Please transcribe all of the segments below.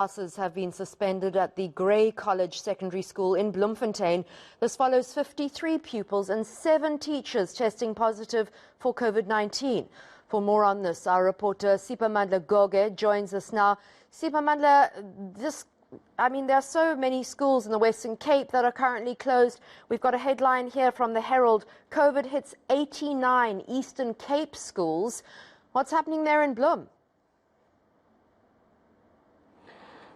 Classes have been suspended at the Grey College Secondary School in Bloemfontein. This follows 53 pupils and 7 teachers testing positive for COVID-19. For more on this, our reporter Sipamandla Goge joins us now. Sipamandla, there are so many schools in the Western Cape that are currently closed. We've got a headline here from the Herald. COVID hits 89 Eastern Cape schools. What's happening there in Bloem?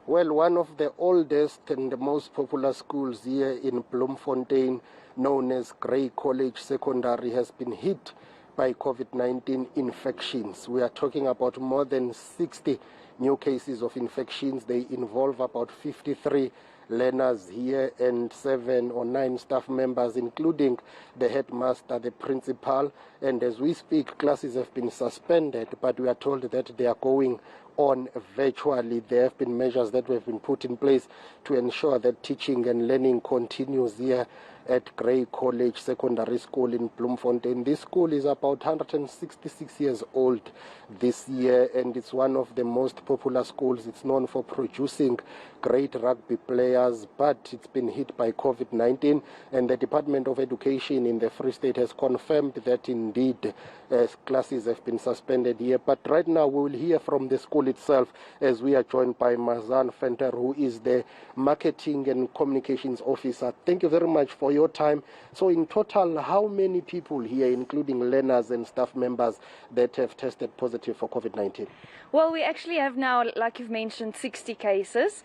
Well, one of the oldest and the most popular schools here in Bloemfontein, known as Grey College Secondary, has been hit by COVID-19 infections. We are talking about more than 60 new cases of infections. They involve about 53 learners here and 7 or 9 staff members, including the headmaster, the principal. And as we speak, classes have been suspended, but we are told that they are going on virtually. There have been measures that have been put in place to ensure that teaching and learning continues here at Grey College Secondary School in Bloemfontein. This school is about 166 years old this year, and it's one of the most popular schools. It's known for producing great rugby players, but it's been hit by COVID-19, and the Department of Education in the Free State has confirmed that indeed classes have been suspended here. But right now we will hear from the school itself as we are joined by Mazan Venter, who is the Marketing and Communications Officer. Thank you very much for your time. So in total, how many people here, including learners and staff members, that have tested positive for COVID-19? Well, we actually have now, like you've mentioned, 60 cases,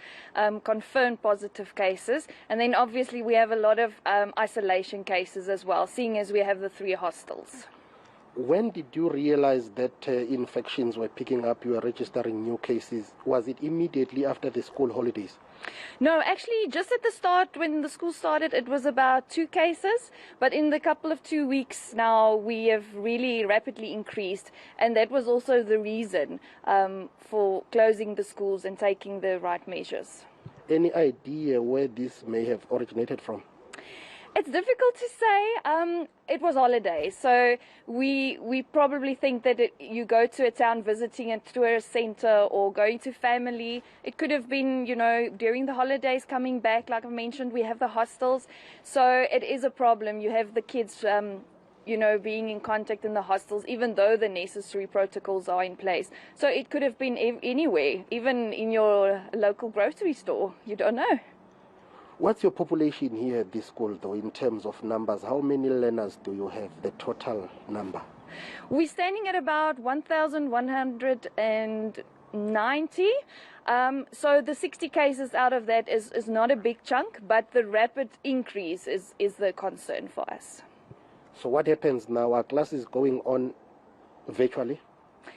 confirmed positive cases. And then obviously we have a lot of isolation cases as well, seeing as we have the 3 hostels. When did you realize that infections were picking up? You were registering new cases. Was it immediately after the school holidays? No, actually, just at the start, when the school started, it was about 2 cases. But in the couple of 2 weeks now, we have really rapidly increased. And that was also the reason for closing the schools and taking the right measures. Any idea where this may have originated from? It's difficult to say. It was holidays, so we probably think that you go to a town visiting a tourist center or going to family. It could have been, during the holidays coming back. Like I mentioned, we have the hostels, so it is a problem. You have the kids, being in contact in the hostels, even though the necessary protocols are in place. So it could have been anywhere, even in your local grocery store. You don't know. What's your population here at this school, though, in terms of numbers? How many learners do you have, the total number? We're standing at about 1,190. So the 60 cases out of that is not a big chunk, but the rapid increase is the concern for us. So what happens now? Are classes going on virtually?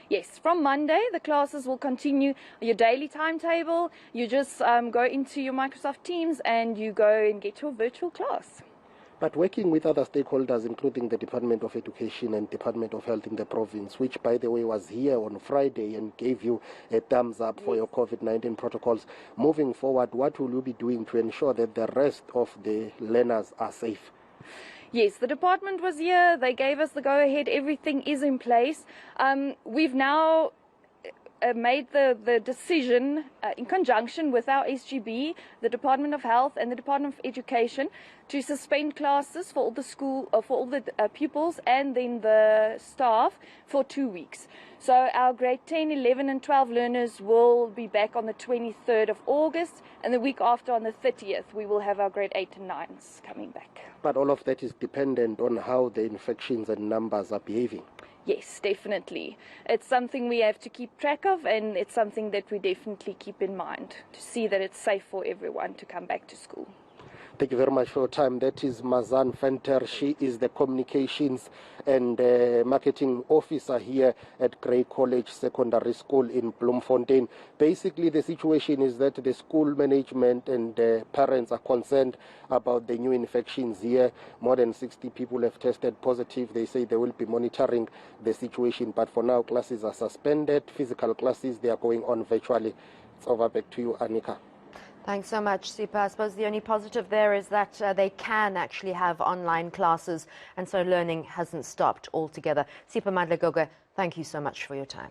Yes, from Monday, the classes will continue your daily timetable. You just go into your Microsoft Teams and you go and get your virtual class. But working with other stakeholders, including the Department of Education and Department of Health in the province, which, by the way, was here on Friday and gave you a thumbs up for your COVID-19 protocols. Moving forward, what will you be doing to ensure that the rest of the learners are safe? Yes, the department was here. They gave us the go-ahead. Everything is in place. We've now made the decision in conjunction with our SGB, the Department of Health and the Department of Education, to suspend classes for all the pupils and then the staff for 2 weeks. So our grade 10, 11 and 12 learners will be back on the 23rd of August, and the week after on the 30th we will have our grade 8 and 9s coming back. But all of that is dependent on how the infections and numbers are behaving. Yes, definitely. It's something we have to keep track of, and it's something that we definitely keep in mind to see that it's safe for everyone to come back to school. Thank you very much for your time. That is Mazan Venter. She is the Communications and Marketing Officer here at Grey College Secondary School in Bloemfontein. Basically, the situation is that the school management and parents are concerned about the new infections here. More than 60 people have tested positive. They say they will be monitoring the situation, but for now, classes are suspended. Physical classes, they are going on virtually. It's over. Back to you, Anika. Thanks so much, Sipa. I suppose the only positive there is that they can actually have online classes, and so learning hasn't stopped altogether. Sipamandla Goge, thank you so much for your time.